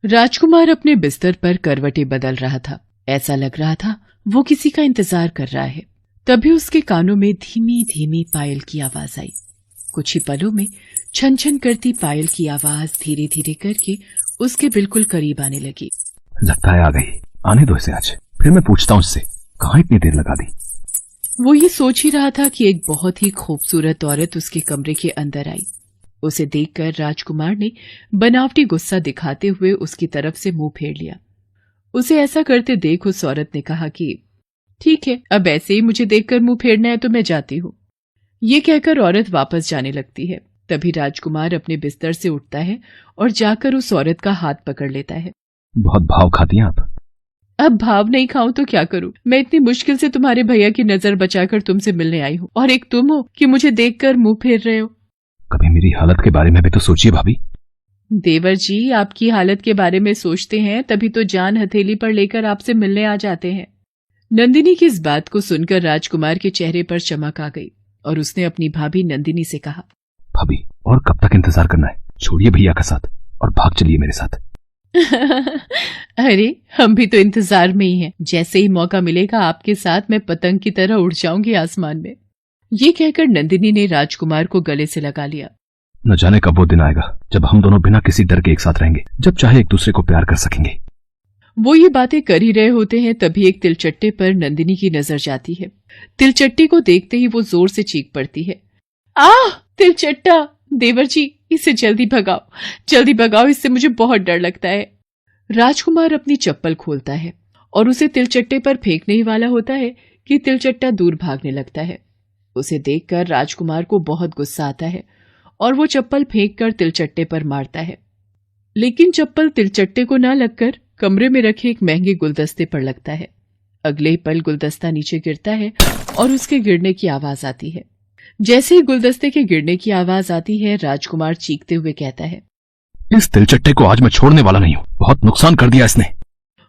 राजकुमार अपने बिस्तर पर करवटें बदल रहा था। ऐसा लग रहा था वो किसी का इंतजार कर रहा है। तभी उसके कानों में धीमी धीमी पायल की आवाज आई। कुछ ही पलों में छन छन करती पायल की आवाज धीरे धीरे करके उसके बिल्कुल करीब आने लगी। लगता है आ गई, आने दो इसे आज, फिर मैं पूछता हूँ इससे कहाँ इतनी देर लगा दी। वो ये सोच ही रहा था कि एक बहुत ही खूबसूरत औरत उसके कमरे के अंदर आई। उसे देखकर राजकुमार ने बनावटी गुस्सा दिखाते हुए उसकी तरफ से मुंह फेर लिया। उसे ऐसा करते देख उस औरत ने कहा कि ठीक है, अब ऐसे ही मुझे देखकर मुंह फेरना है तो मैं जाती हूँ। ये कहकर औरत वापस जाने लगती है। तभी राजकुमार अपने बिस्तर से उठता है और जाकर उस औरत का हाथ पकड़ लेता है। बहुत भाव खाती हैं आप। अब भाव नहीं खाऊं तो क्या करूं? मैं इतनी मुश्किल से तुम्हारे भैया की नजर बचाकर तुमसे मिलने आई हूँ और एक तुम हो कि मुझे देखकर मुंह फेर रहे हो। कभी मेरी हालत के बारे में भी तो सोचिए भाभी। देवर जी, आपकी हालत के बारे में सोचते हैं तभी तो जान हथेली पर लेकर आपसे मिलने आ जाते हैं। नंदिनी की इस बात को सुनकर राजकुमार के चेहरे पर चमक आ गई और उसने अपनी भाभी नंदिनी से कहा, भाभी और कब तक इंतजार करना है? छोड़िए भैया का साथ और भाग चलिए मेरे साथ। अरे हम भी तो इंतजार में ही हैं। जैसे ही मौका मिलेगा आपके साथ मैं पतंग की तरह उड़ जाऊंगी आसमान में। ये कहकर नंदिनी ने राजकुमार को गले से लगा लिया। न जाने कब वो दिन आएगा जब हम दोनों बिना किसी डर के एक साथ रहेंगे, जब चाहे एक दूसरे को प्यार कर सकेंगे। वो ये बातें कर ही रहे होते हैं तभी एक तिलचट्टे पर नंदिनी की नजर जाती है। तिलचट्टे को देखते ही वो जोर से चीख पड़ती है, आह तिलचट्टा! देवर जी इसे जल्दी भगाओ, इससे मुझे बहुत डर लगता है। राजकुमार अपनी चप्पल खोलता है और उसे तिलचट्टे पर फेंकने ही वाला होता है कि तिलचट्टा दूर भागने लगता है। उसे देखकर राजकुमार को बहुत गुस्सा आता है और वो चप्पल फेंककर तिलचट्टे पर मारता है। लेकिन चप्पल तिलचट्टे को न लगकर कमरे में रखे एक महंगे गुलदस्ते पर लगता है। अगले ही पल गुलदस्ता नीचे गिरता है और उसके गिरने की आवाज आती है। जैसे ही गुलदस्ते के गिरने की आवाज आती है, राजकुमार चीखते हुए कहता है, इस तिलचट्टे को आज मैं छोड़ने वाला नहीं हूँ, बहुत नुकसान कर दिया इसने।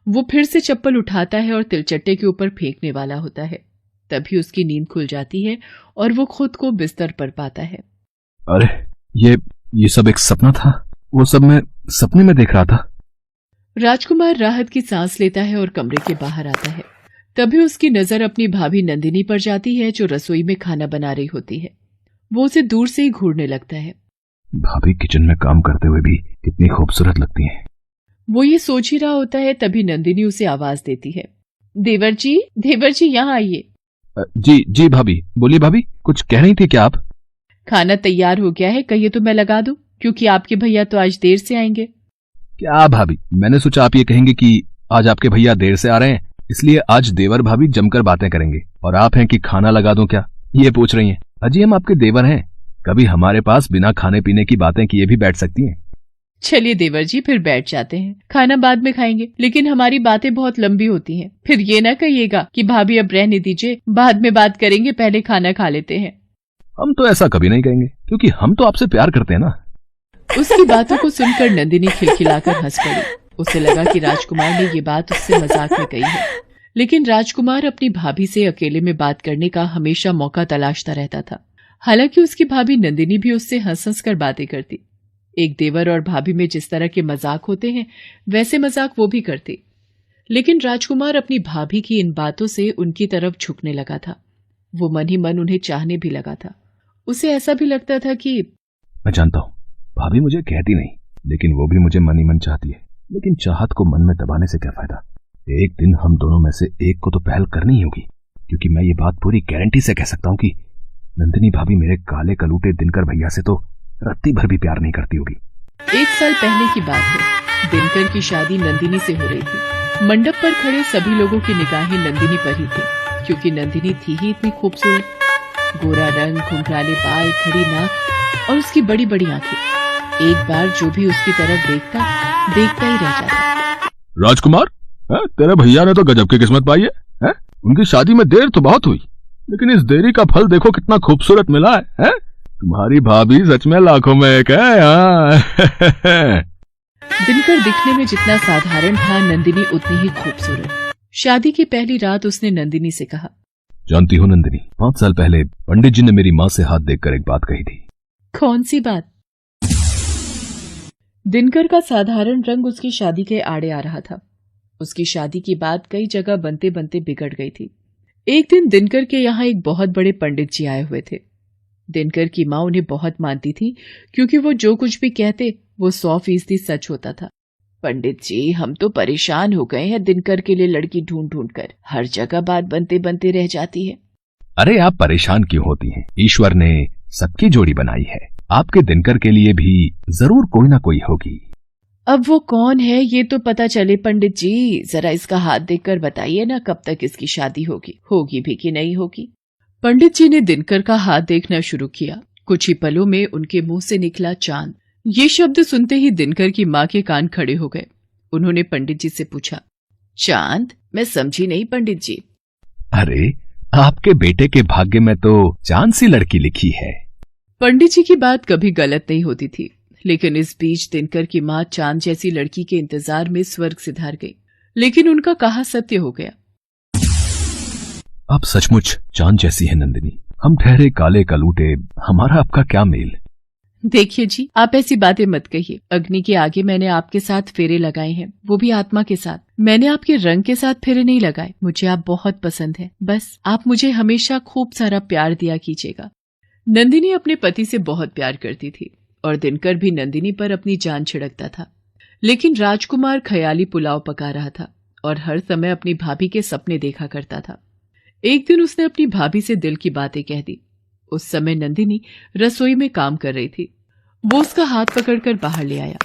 वो फिर से चप्पल उठाता है और तिलचट्टे के ऊपर फेंकने वाला होता है। तभी उसकी नींद खुल जाती है और वो खुद को बिस्तर पर पाता है। अरे ये सब एक सपना था, वो सब मैं सपने में देख रहा था। राजकुमार राहत की सांस लेता है और कमरे के बाहर आता है। तभी उसकी नजर अपनी भाभी नंदिनी पर जाती है जो रसोई में खाना बना रही होती है। वो उसे दूर से ही घूरने लगता है। भाभी किचन में काम करते हुए भी कितनी खूबसूरत लगती हैं। वो ये सोच ही रहा होता है तभी नंदिनी उसे आवाज देती है, देवर जी यहाँ आइए। जी भाभी, बोलिए भाभी, कुछ कह रही थी क्या आप? खाना तैयार हो गया है, कहिए तो मैं लगा दूं, क्योंकि आपके भैया तो आज देर से आएंगे। क्या भाभी, मैंने सोचा आप ये कहेंगे कि आज आपके भैया देर से आ रहे हैं, इसलिए आज देवर भाभी जमकर बातें करेंगे, और आप हैं कि खाना लगा दूं क्या, ये पूछ रही हैं। अजी हम आपके देवर हैं, कभी हमारे पास बिना खाने पीने की बातें किए भी बैठ सकती हैं। चलिए देवर जी, फिर बैठ जाते हैं, खाना बाद में खाएंगे, लेकिन हमारी बातें बहुत लंबी होती हैं। फिर ये ना कहिएगा कि भाभी अब रहने दीजिए, बाद में बात करेंगे, पहले खाना खा लेते हैं। हम तो ऐसा कभी नहीं कहेंगे, क्योंकि हम तो आपसे प्यार करते हैं ना। उसकी बातों को सुनकर नंदिनी खिलखिलाकर हंस पड़ी। उसे लगा कि राजकुमार ने ये बात उससे मजाक में कही है, लेकिन राजकुमार अपनी भाभी से अकेले में बात करने का हमेशा मौका तलाशता रहता था। हालांकि उसकी भाभी नंदिनी भी उससे हंस हंस कर बातें करती। एक देवर और भाभी में जिस तरह के मजाक होते हैं वैसे मजाक वो भी करती। लेकिन राजकुमार अपनी भाभी की इन बातों से उनकी तरफ झुकने लगा था। वो मन ही मन उन्हें चाहने भी लगा था। उसे ऐसा भी लगता था कि मैं जानता हूँ भाभी मुझे कहती नहीं, लेकिन वो भी मुझे मन ही मन चाहती है। लेकिन चाहत को मन में दबाने से क्या फायदा, एक दिन हम दोनों में से एक को तो पहल करनी ही होगी। क्योंकि मैं ये बात पूरी गारंटी से कह सकता हूँ कि नंदिनी भाभी मेरे काले कलूटे दिनकर भैया से तो रत्ती भर भी प्यार नहीं करती होगी। 1 साल पहले की बात है। दिनकर की शादी नंदिनी से हो रही थी। मंडप पर खड़े सभी लोगों की निगाहें नंदिनी पर ही थी, क्योंकि नंदिनी थी ही इतनी खूबसूरत। गोरा रंग, घुंघराले बाल, खड़ी नाक और उसकी बड़ी बड़ी आंखें। एक बार जो भी उसकी तरफ देखता ही रह जाता। राजकुमार, तेरे भैया ने तो गजब की किस्मत पाई है? उनकी शादी में देर तो बहुत हुई, लेकिन इस देरी का फल देखो कितना खूबसूरत मिला है? तुम्हारी भाभी सच में लाखों में एक है। दिनकर दिखने में जितना साधारण था, नंदिनी उतनी ही खूबसूरत। शादी की पहली रात उसने नंदिनी से कहा, जानती हो नंदिनी, 5 साल पहले पंडित जी ने मेरी माँ से हाथ देखकर एक बात कही थी। कौन सी बात? दिनकर का साधारण रंग उसकी शादी के आड़े आ रहा था। उसकी शादी की बात कई जगह बनते बनते बिगड़ गई थी। एक दिन दिनकर के यहाँ एक बहुत बड़े पंडित जी आए हुए थे। दिनकर की माँ उन्हें बहुत मानती थी, क्योंकि वो जो कुछ भी कहते वो 100% सच होता था। पंडित जी, हम तो परेशान हो गए हैं दिनकर के लिए लड़की ढूंढ ढूंढ कर। हर जगह बात बनते बनते रह जाती है। अरे आप परेशान क्यों होती हैं? ईश्वर ने सबकी जोड़ी बनाई है। आपके दिनकर के लिए भी जरूर कोई ना कोई होगी। अब वो कौन है ये तो पता चले पंडित जी। जरा इसका हाथ देखकर बताइए ना, कब तक इसकी शादी होगी भी कि नहीं होगी। पंडित जी ने दिनकर का हाथ देखना शुरू किया। कुछ ही पलों में उनके मुंह से निकला चांद। ये शब्द सुनते ही दिनकर की माँ के कान खड़े हो गए। उन्होंने पंडित जी से पूछा, चांद? मैं समझी नहीं पंडित जी। अरे आपके बेटे के भाग्य में तो चांद सी लड़की लिखी है। पंडित जी की बात कभी गलत नहीं होती थी, लेकिन इस बीच दिनकर की माँ चांद जैसी लड़की के इंतजार में स्वर्ग से धार गई। लेकिन उनका कहा सत्य हो गया। अब सचमुच चांद जैसी है नंदिनी। हम ठहरे काले कलूटे, हमारा आपका क्या मेल। देखिए जी, आप ऐसी बातें मत कहिए। अग्नि के आगे मैंने आपके साथ फेरे लगाए हैं, वो भी आत्मा के साथ। मैंने आपके रंग के साथ फेरे नहीं लगाए। मुझे आप बहुत पसंद है। बस आप मुझे हमेशा खूब सारा प्यार दिया कीजिएगा। नंदिनी अपने पति से बहुत प्यार करती थी और दिनकर भी नंदिनी पर अपनी जान छिड़कता था। लेकिन राजकुमार ख्याली पुलाव पका रहा था और हर समय अपनी भाभी के सपने देखा करता था। एक दिन उसने अपनी भाभी से दिल की बातें कह दी। उस समय नंदिनी रसोई में काम कर रही थी। वो उसका हाथ पकड़कर बाहर ले आया।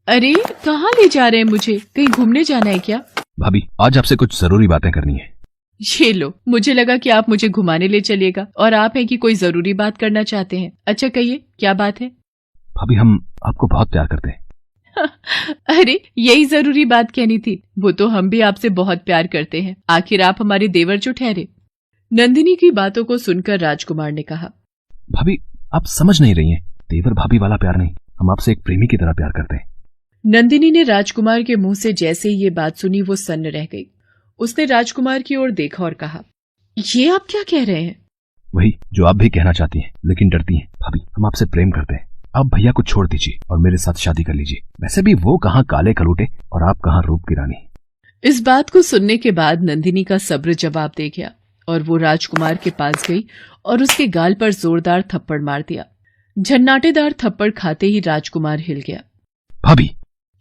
अरे कहाँ ले जा रहे हैं मुझे? कहीं घूमने जाना है क्या? भाभी, आज आपसे कुछ जरूरी बातें करनी है। ये लो, मुझे लगा कि आप मुझे घुमाने ले चलिएगा और आप हैं कि कोई जरूरी बात करना चाहते हैं। अच्छा कहिए, क्या बात है? भाभी, हम आपको बहुत प्यार करते हैं। अरे यही जरूरी बात कहनी थी। वो तो हम भी आपसे बहुत प्यार करते हैं। आखिर आप हमारे देवर जो ठहरे। नंदिनी की बातों को सुनकर राजकुमार ने कहा, भाभी आप समझ नहीं रही हैं। देवर भाभी वाला प्यार नहीं, हम आपसे एक प्रेमी की तरह प्यार करते हैं। नंदिनी ने राजकुमार के मुंह से जैसे ही ये बात सुनी वो सन्न रह गई। उसने राजकुमार की ओर देखा और कहा, ये आप क्या कह रहे हैं? वही जो आप भी कहना चाहती हैं, लेकिन डरती हैं। भाभी, हम आपसे प्रेम करते हैं। आप भैया को छोड़ दीजिए और मेरे साथ शादी कर लीजिए। वैसे भी वो कहाँ काले कलूटे और आप कहाँ रूप की रानी। इस बात को सुनने के बाद नंदिनी का सब्र जवाब दे गया और वो राजकुमार के पास गई और उसके गाल पर जोरदार थप्पड़ मार दिया। झन्नाटेदार थप्पड़ खाते ही राजकुमार हिल गया। भाभी,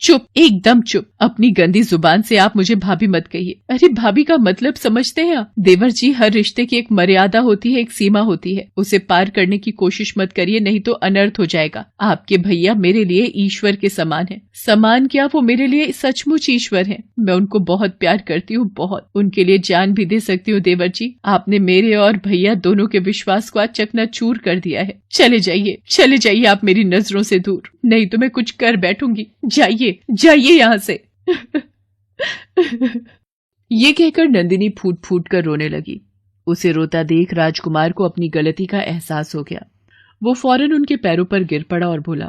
चुप, एकदम चुप। अपनी गंदी जुबान से आप मुझे भाभी मत कहिए। अरे भाभी का मतलब समझते हैं आप? देवर जी, हर रिश्ते की एक मर्यादा होती है, एक सीमा होती है। उसे पार करने की कोशिश मत करिए, नहीं तो अनर्थ हो जाएगा। आपके भैया मेरे लिए ईश्वर के समान है। समान क्या, वो मेरे लिए सचमुच ईश्वर है। मैं उनको बहुत प्यार करती हूँ, बहुत। उनके लिए जान भी दे सकती हूँ। देवर जी, आपने मेरे और भैया दोनों के विश्वास को आज चकनाचूर कर दिया है। चले जाइए आप मेरी नजरों से दूर, नहीं तो मैं कुछ कर बैठूंगी। जाइए यहाँ से। ये कहकर नंदिनी फूट फूट कर रोने लगी। उसे रोता देख राजकुमार को अपनी गलती का एहसास हो गया। वो फौरन उनके पैरों पर गिर पड़ा और बोला,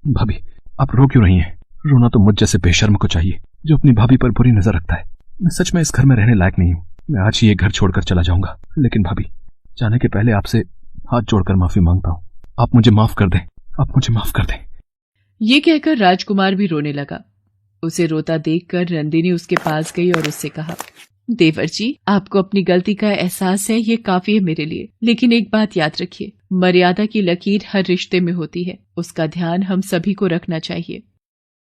भाभी आप रो क्यों रही हैं? रोना तो मुझ जैसे बेशर्म को चाहिए जो अपनी भाभी पर बुरी नजर रखता है। मैं सच में इस घर में रहने लायक नहीं हूँ। मैं आज ही ये घर छोड़कर चला जाऊंगा। लेकिन भाभी, जाने के पहले आपसे हाथ जोड़कर माफी मांगता हूँ। आप मुझे माफ कर दें। ये कहकर राजकुमार भी रोने लगा। उसे रोता देखकर नंदिनी उसके पास गई और उससे कहा, देवर जी, आपको अपनी गलती का एहसास है, ये काफी है मेरे लिए। लेकिन एक बात याद रखिए, मर्यादा की लकीर हर रिश्ते में होती है। उसका ध्यान हम सभी को रखना चाहिए।